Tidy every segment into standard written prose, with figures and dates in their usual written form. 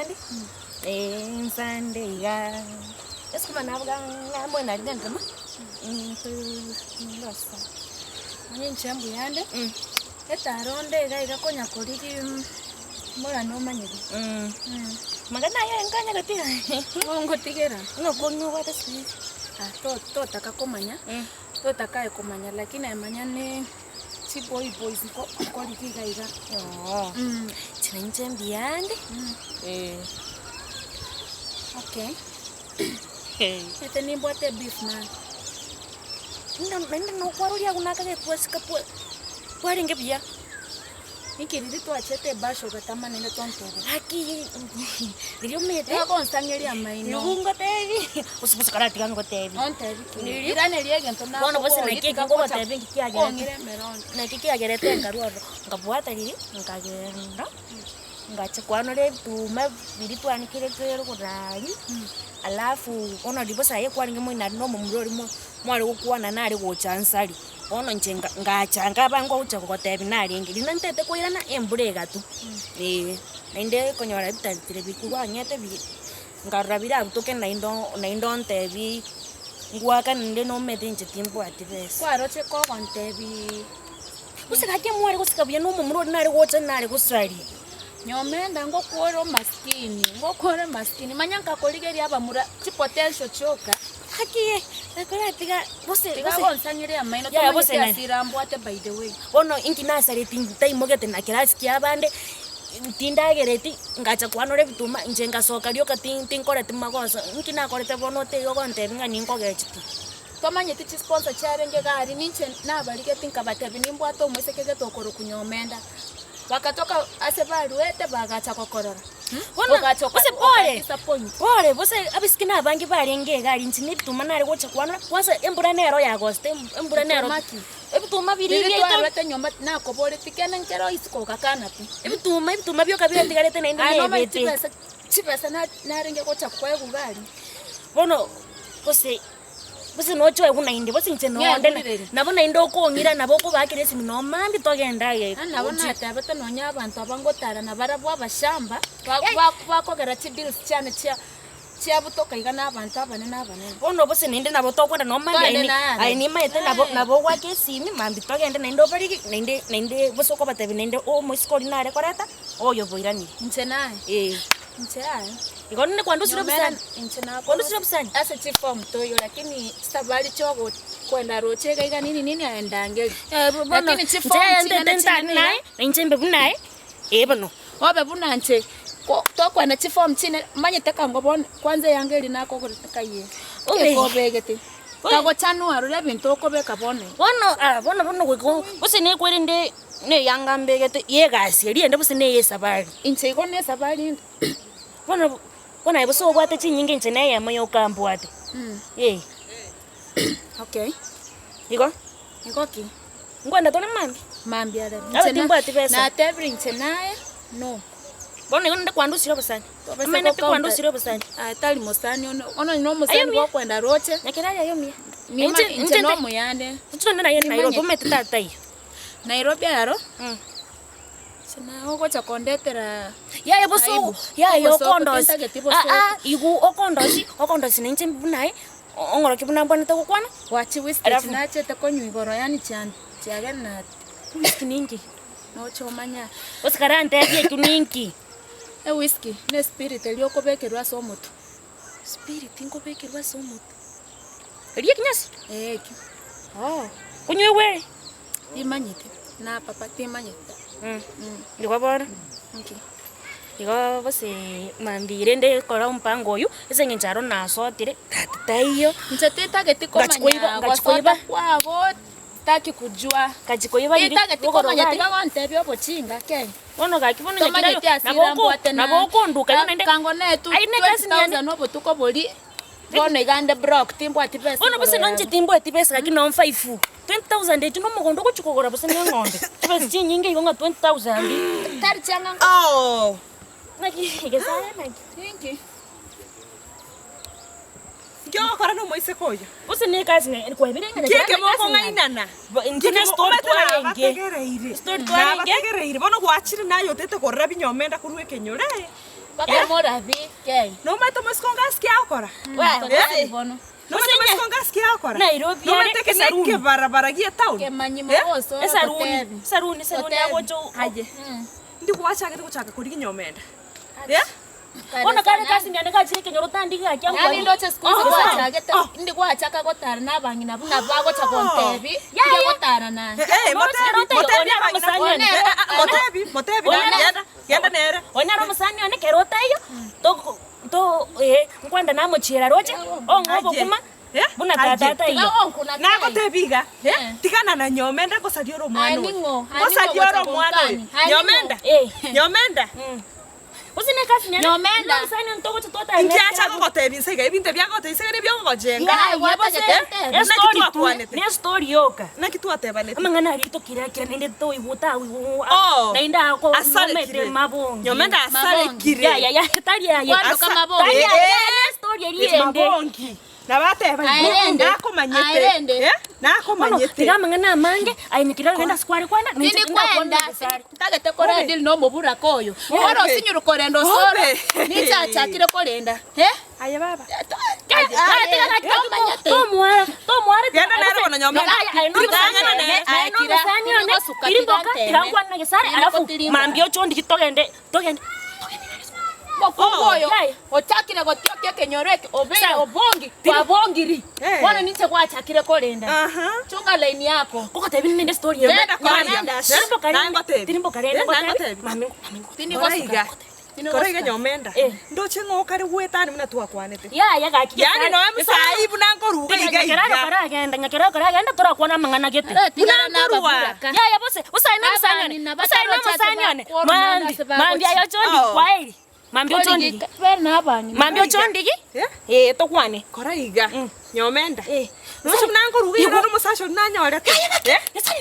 yandi. Sunday ya. Esikuma nabuga ngambo na lidenda ma. Ndasa. Manye nchambu yande. Etaronde ga konya koliki mora no manyiri. Magana ya nganya gatira. Ngo tigera. No konyo wata sisi. To takakomanya. To takaye komanya lakini amanya ne si boys ko likiga iga. Chinanjembi yande. Okay. Ete ni mbote beef man. Nenda no kwarulia kunaka ke kwesika kwaringe bia. Nikiridi to achete basho gatama nenda tontebe. Haki. Ndio mete. Ko nsangeli amaino. Yungo tevi. Usibusa karati kango tevi. Ontevi. Irane liege ntona. Bono bose na kiki ko tevi kikia gere. Na kikia gere tenga ruwa. Ngabwata lili ngagenda. Ngache kwanole tuma biri twanikire twero kurari. Alafu ono dibosa ye kwaringe mo inano mu murori mo mwari gukwana nari gochansari. Ono njenga ngachanga bango ucha ko tebi nari ngiri nantete koirana emburega tu. Nende konyora bitantire bikuwa nyete bi ngarabira butoke naindo ntebi ngwaka nende no medinje timbo atibes. Kwaroche ko kontebi. Usikaje mwari kusikabye no mu murori nari gocha nari gusari. Nyomenda ngokoro maskini manyanka koligeri aba mura chi potential choka hakiye nakola tiga bose onsanyire amaino to bose asirambo ate by the way ono inkina sare tingutai mogete na kirasi kyabande tindagereti ngacha kwanore bituma njenga soka lyoka tinkore timagoso inkina korete bonote yo konte binga ninkogechiti tomanye tichi sponsor charenge gari ninche nabalike tinkabate binimbo ato mwesekege tokoro kunyomenda wakatoka asebaru ete bagacha kokorora bose pole bose abisikina abangi barenge gari ntini bituma nari gocha kwana kwasa embura nero ya agosto embura nero ebituma birige ito nyomba nako bole tikena nkero isiko kakana tu ebituma byo kabira tigarete na indi nebete chipesa naringe gocha kwego gari bono bose nocho eguna indi bose ncheno onde nabona indo kongira naboko bakire simi no mambi togenda ye nabona atabata nonya abantu abangotara nabarabwa bashamba bakogera chibills cyane cya butoka igana abantu abane bono bose ninde nabo tokwenda no mambi ai ni maete nabo wake simi mambi togenda naindo bariki ninde bose ko batebi ninde o moskoli nare koreta oyo boirani nchenae ncheae Igone kwando siro bisani inchena kwando siro bisani asa chiform toyo lakini stabali chogo kwenda rochega iga nini aendange lakini chiform tenda nae inchembe bunae bano obe bunanche to kwenda chiform chine manyeteka ngobone kwanza yangeli nako kurikaye obegete kago chanu arule bintu okobeka bone bono gwiko bose ne kwerende ne yangambegete yegasi eriende bose ne yesabali inche igone sabali Bona ibo so bwate chinyinge nchene ya moyo kambwate. Okay. Iko ki. Ngwenda tona mambi ara. Na tebring chenaye no. Bona ngone kwando siro basani. Mane pe kwando siro basani. Tali mosani ono no mosani go kwenda roche. Nyakiraya yo mia. Inche no muyande. Tuchona na yena Nairobi metata tai. Nairobi aro? Sina ogo cha kondetera ya boso ya yo kondos igu okondosi ninche bunae ongoro kibuna mbona to kwana wachi whisky nache te konyu igoro yani chiage na whisky ningi no chomanya oskarante ye kuningi whisky ne spirit elio kobekerwa somoto spirit inkobekerwa somoto eliye kinyasi kunywe imanyite na papa timanyite Ndiko bora. Okay. Ndiko bose mambire nde kora mpango uyu ese nginjaro nasotire tataiyo. Nchateta getikomanya gosoba kwabo taki kujua kajikoiba iri getikomanya tigagontebyo bochinga ke. Bono gakibono nyakirayo naboko nduka nende kango netu 20,000 no botuko boli. Bono igande brock timbo atibesa. Bono bose nanje timbo atibesa gakino 5. 20,000 etu no mugondo kuchukogora bose ngonde. Tibesi chinyinge igonga 20,000. Tari changa. Naki Gesare naki. Thank Yo kora no moise koyo. Bose ne kazi ne kwa birenga. Keke moko ngainana. Ngine store twaenge. Store twaenge. Bono gwachiri nayo tete korra binyomenda kuruwe kenyore. Paka mora vike. No mato maskonga skia okora. Wewe bono. No mato maskonga skia okora. Nairobi no mate ke saruni barabara gia town. Ke manyimo Osoro. Saruni agocho. Aje. Ndi kuacha ke kuchaka kuri Nyomenda. Yeah? Ona kare kasi nyane ka chike nyoro tandika kya ngwa. Nani ndoche siku kuacha gete. Ndi kuacha ka gotara na bangi na bago cha kontebi. Ya gotara na. Motebi. Yenda nere. Ona ro musani one kerota iyo. To nkwanda na mochira roche. Ongobo kuma. Buna tata iyo. Na gotebiga. Tigana na Nyomenda ko sadioro mwana. Ko sadioro mwana. Nyomenda. Usine kasi nyane. Nyomenda. Usine ntoko chotota. Ntiacha gotebi sega ibinte bya gotebi sega ne byo ngojenga. Ne story yoka. Na kitu atebane. Amangana rito kira nende to ibuta. Na inda ko asale mabongi. Nyomenda asale kire. Ya taria ya. Kwando kama bongi. Ne story eri mabongi. Na bateba nako manyete. Nako manyete. Tiga mangana mange ainikira kwenda square kwenda. Nini kwenda. Tagete kora deal no mobura koyo. Oro sinyuru korendo Osoro. Nicha chakire korenda. Aya baba. Tomwara. Yenda nero wana Nyomenda. Tirangwana Gesare alafu mambio chondi kitogende. Koyo ochakire gotioke kenyoreke obere obongi kwa bongiri wana niche kwa chakire korenda chunga line yako kokotebi nende story yenda kwanda tirimbo karenda mami tinigosiga Koraiga Nyomenda. Ndoche ngokare gwetani muna twakwanete. Ya gaki. Yani no musaibu nangoruga iga. Nyakera karagenda turakwana mangana gete. Unangurwa. Ya bose usaina musanyane. Mandi ayo chondi kwaeli. Mambio chondi. Mambio chondi ki? Tokwane. Koraiga Nyomenda. Nusu nangoruga iro musacho nanyorete.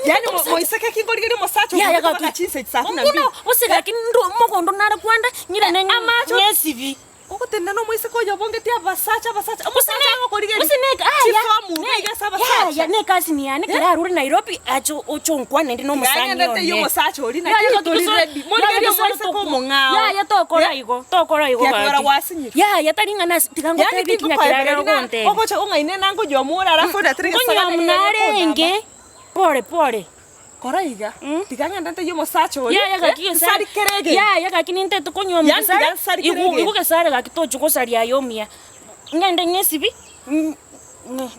Yani moiseke kingorigere musacho. Ya gaki chinse tsana mbi. Muno usega kindu mokondo nara kwanda nyira nenye nyesivi. Okotenda no moise ko yobonge tia basacha. Musacha ngokorigere. Usineka chifamu ngiga sabasacha. Ya ne kasi ni ane kira ruri Nairobi acho ochonkwane ndi no musani one. Ya yo musacho ori na kitori ready. Morigere moise ko mongao. Ya tokora igo. Ya wasinyi. Ya taringa na tikango tebi kinyakira ro konte. Okocha ungaine nango yomura arafu na triga sala. Munarenge. Pore. Koraiga. Tiganya ndante yo musacho ori. Ya gaki sari kerege. Ya gaki ninte tukonyo musari. Igu Gesare gaki to chukosari ayomia. Ngende nyesibi.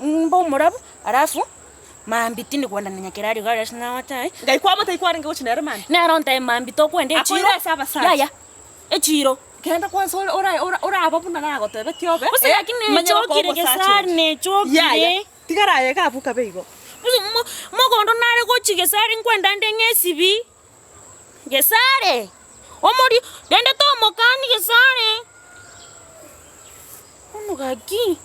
Mbo morabu arafu mambitini kwanda na Nyakirari gara sina watai. Ngai kwa mata ikwari ngi uchinere man. Na ronta mambito kwende chiro. Ya. Echiro. Kenda kwanza ora ababuna na gotebe kiobe. Usakine chokire Gesare ne chokire. Tigara ye ka buka beigo. Mogondo nare gochi Gesare nkwenda ndengesibi. Gesare. Omori dende to mokani Gesare. Ono gaki.